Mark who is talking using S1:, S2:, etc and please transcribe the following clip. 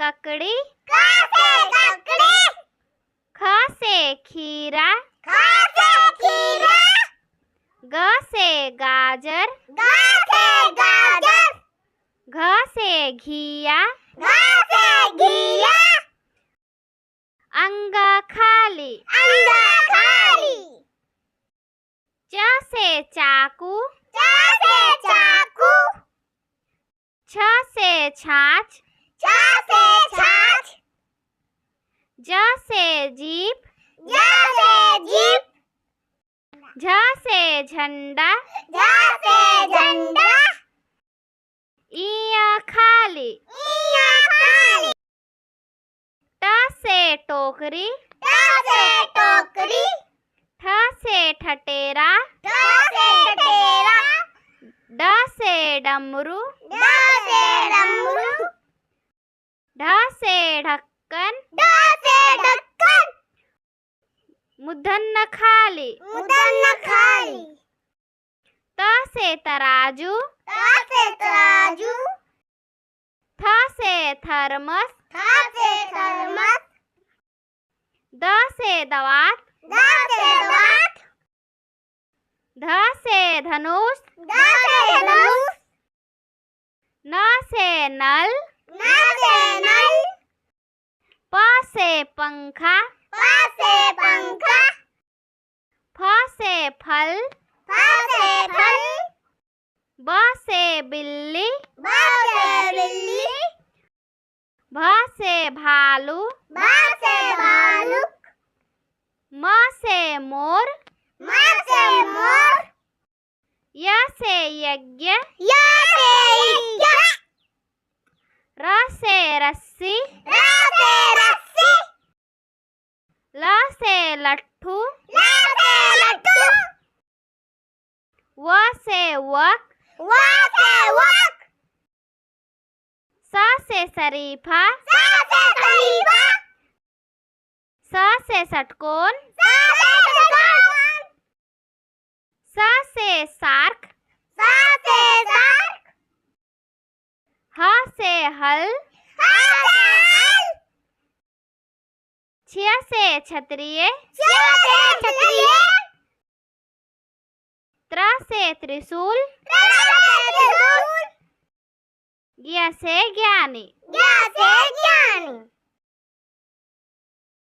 S1: ककड़ी,
S2: क से ककड़ी।
S1: ख से खीरा,
S2: ख से खीरा।
S1: ग से गाजर,
S2: ग से गाजर।
S1: घ से घिया,
S2: घ से घिया।
S1: अंग खाली,
S2: अंग खाली।
S1: च से चाकू,
S2: च से चाकू।
S1: छ से छाछ,
S2: छ से छाछ।
S1: ज से जीप,
S2: ज से जीप।
S1: झ से झंडा,
S2: झ से झंडा।
S1: इया खाली,
S2: इया खाली।
S1: ट से टोकरी,
S2: ट से टोकरी।
S1: ठ से ठटेरा,
S2: ठ से ठठेरा।
S1: ड से डमरू,
S2: ड से डमरू।
S1: ढ से ढक्कन,
S2: ढ से ढक्कन।
S1: मूर्धन्य खाली,
S2: मूर्धन्य खाली।
S1: त से तराजू,
S2: त से तराजू।
S1: थ से थर्मस,
S2: थ से थर्मस।
S1: द से दवात,
S2: द से दवात।
S1: ध से धनुष,
S2: ध से धनुष।
S1: न से नल,
S2: न से नल।
S1: प से पंखा,
S2: प से पंखा।
S1: फ से फल,
S2: फ से फल।
S1: ब से बिल्ली,
S2: ब से बिल्ली।
S1: भ से भालू,
S2: भ से भालू।
S1: म से मोर,
S2: म से मोर।
S1: य से यज्ञ,
S2: य से यज्ञ।
S1: र से रस्सी,
S2: र से रस्सी।
S1: ल से लट्ठू,
S2: ल से लट्ठू।
S1: व से वक,
S2: व से वक।
S1: स से शरीफा,
S2: स से शरीफा।
S1: स से षटकोण,
S2: स से षटकोण।
S1: स से सार्क,
S2: स से सार्क।
S1: ह से हल,
S2: ह से हल।
S1: छ से क्षत्रिय,
S2: छ से क्षत्रिय।
S1: त्र से त्रिशूल,
S2: त्र से त्रिशूल।
S1: ज्ञ से ज्ञानी।
S2: ज्ञ से ज्ञानी।